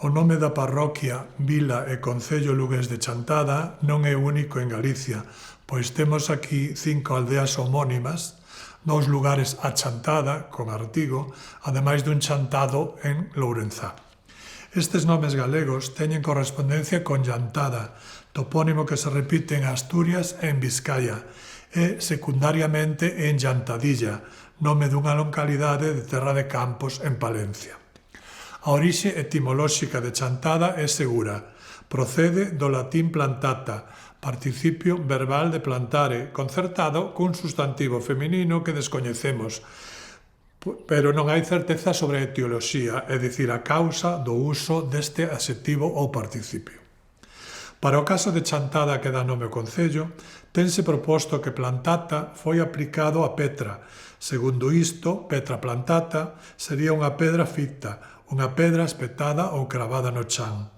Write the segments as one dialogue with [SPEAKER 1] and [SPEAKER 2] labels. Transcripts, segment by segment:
[SPEAKER 1] O nome da parroquia, vila e concello lugués de Chantada non é único en Galicia, pois temos aquí 5 aldeas homónimas, 2 lugares a Chantada, con artigo, ademais dun chantado en Lourenzá. Estes nomes galegos teñen correspondencia con Llantada, topónimo que se repite en Asturias e en Vizcaya, e secundariamente en Llantadilla, nome dunha localidade de Terra de Campos en Palencia. A orixe etimolóxica de Chantada é segura. Procede do latín plantata, participio verbal de plantare, concertado cun substantivo feminino que descoñecemos, pero non hai certeza sobre a etioloxía, é dicir, a causa do uso deste adxetivo ou participio. Para o caso de Chantada que dá nome ao concello, tense proposto que plantata foi aplicado a Petra. Segundo isto, Petra plantata sería unha pedra ficta, unha pedra espetada ou cravada no chan,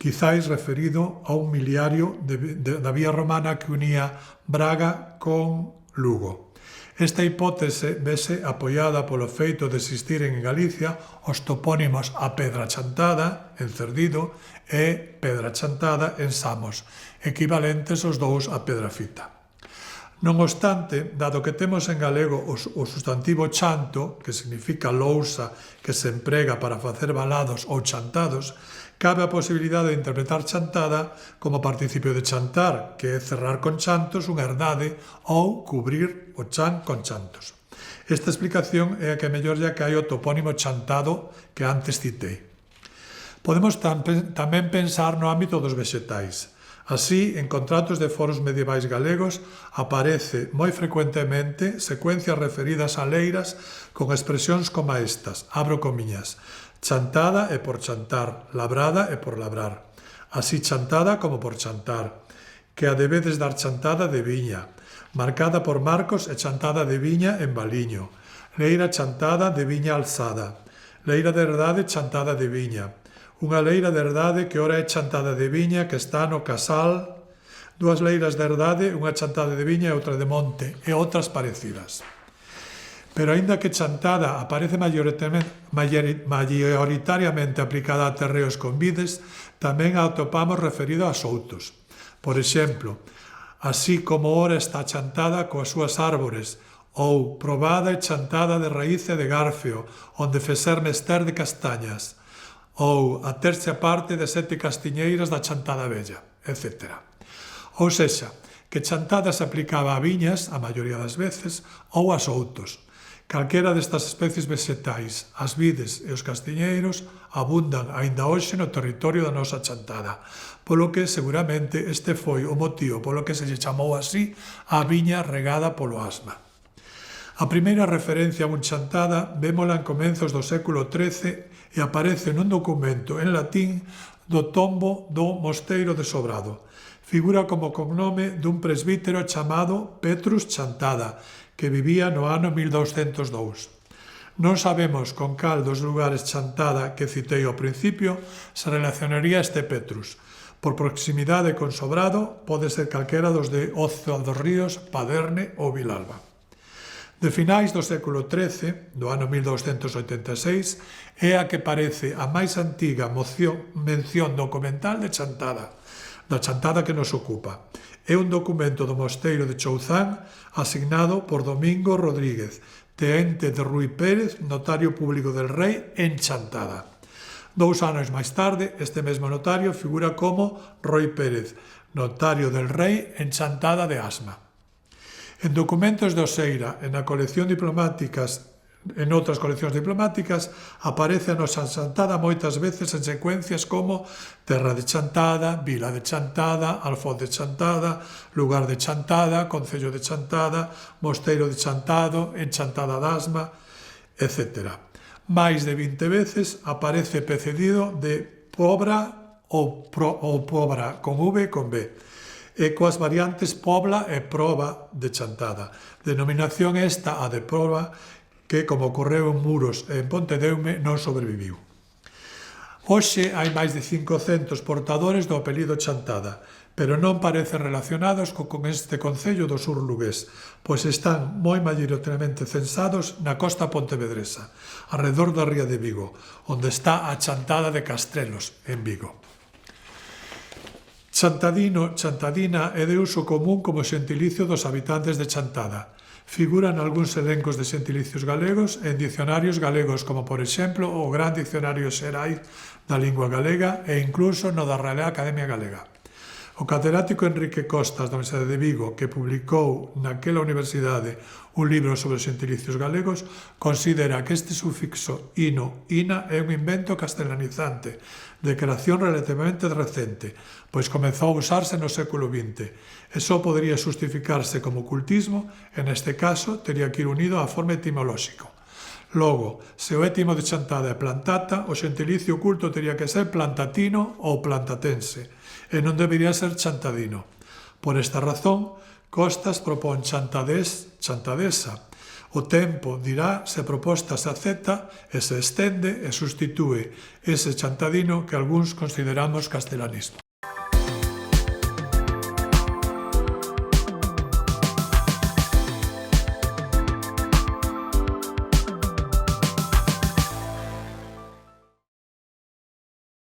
[SPEAKER 1] quizáis referido a un miliario da vía romana que unía Braga con Lugo. Esta hipótese vese apoiada polo feito de existiren en Galicia os topónimos a Pedra Chantada, en Cerdido, e Pedra Chantada, en Samos, equivalentes os dous a Pedra Fita. Non obstante, dado que temos en galego o substantivo chanto, que significa lousa que se emprega para facer balados ou chantados, cabe a posibilidade de interpretar chantada como participio de chantar, que é cerrar con chantos unha herdade ou cubrir o chan con chantos. Esta explicación é a que mellor lle cae o topónimo chantado que antes citei. Podemos tamén pensar no ámbito dos vexetais. Así, en contratos de foros medievais galegos aparece moi frecuentemente secuencias referidas a leiras con expresións como estas, abro comiñas, chantada é por chantar, labrada é por labrar, así chantada como por chantar, que a debedes dar chantada de viña, marcada por marcos e chantada de viña en Baliño, leira chantada de viña alzada, leira de herdade chantada de viña, unha leira de herdade que ora é chantada de viña que está no casal, dúas leiras de herdade, unha chantada de viña e outra de monte, e outras parecidas. Pero aínda que chantada aparece maioritariamente aplicada a terreos con vides, tamén a atopamos referido a soutos. Por exemplo, así como ora está chantada coas súas árbores, ou probada e chantada de raíz e de garfio, onde fecer mester de castañas, ou a tercia parte de 7 castiñeiras da chantada vella, etc. Ou sexa, que chantada se aplicaba a viñas, a maioría das veces, ou a soutos. Calquera destas especies vegetais, as vides e os castiñeiros, abundan aínda hoxe no territorio da nosa chantada, polo que seguramente este foi o motivo polo que se lle chamou así a viña regada polo asma. A primeira referencia a un chantada vémola en comenzos do século XIII e aparece nun documento en latín do tombo do Mosteiro de Sobrado. Figura como cognome dun presbítero chamado Petrus Chantada, que vivía no ano 1202. Non sabemos con cal dos lugares Chantada que citei ao principio se relacionaría este Petrus. Por proximidade con Sobrado pode ser calquera dos de Ozo dos Ríos, Paderne ou Vilalba. De finais do século XIII, do ano 1286, é a que parece a máis antiga mención documental de chantada, da chantada que nos ocupa. É un documento do Mosteiro de Chouzán asignado por Domingo Rodríguez, teente de Rui Pérez, notario público del Rei, en Chantada. 2 anos máis tarde, este mesmo notario figura como Rui Pérez, notario del Rei en Chantada de Asma. En documentos de Oseira, en outras coleccións diplomáticas, aparece a nosa Chantada moitas veces en secuencias como Terra de Chantada, Vila de Chantada, Alfoz de Chantada, Lugar de Chantada, Concello de Chantada, Mosteiro de Chantado, en Chantada de Asma, etc. Mais de 20 veces aparece precedido de Pobra ou Pobra con V e con B, e coas variantes Pobla e Proba de Chantada. Denominación esta, a de Proba, que, como ocorreu en Muros e en Pontedeume, non sobreviviu. Hoxe hai máis de 500 portadores do apelido Chantada, pero non parecen relacionados con este concello do sur lugués, pois están moi maioritariamente censados na costa pontevedresa, arredor da ría de Vigo, onde está a Chantada de Castrelos, en Vigo. Chantadino, chantadina é de uso común como xentilicio dos habitantes de Chantada. Figura en algúns elencos de xentilicios galegos e en dicionarios galegos como, por exemplo, o Gran Dicionario Xerais da Lingua Galega e incluso no da Real Academia Galega. O catedrático Enrique Costas da Universidade de Vigo, que publicou naquela universidade un libro sobre os xentilicios galegos, considera que este sufixo ino, ina é un invento castelanizante de creación relativamente recente, pois comezou a usarse no século XX e só podería justificarse como cultismo e neste caso tería que ir unido á forma etimolóxica. Logo, se o étimo de Chantada é plantata, o xentilicio culto tería que ser plantatino ou plantatense, e non debería ser chantadino. Por esta razón, Costas propón chantadesa. O tempo dirá se a proposta se acepta e se estende e sustitúe ese chantadino que algúns consideramos castelanismo.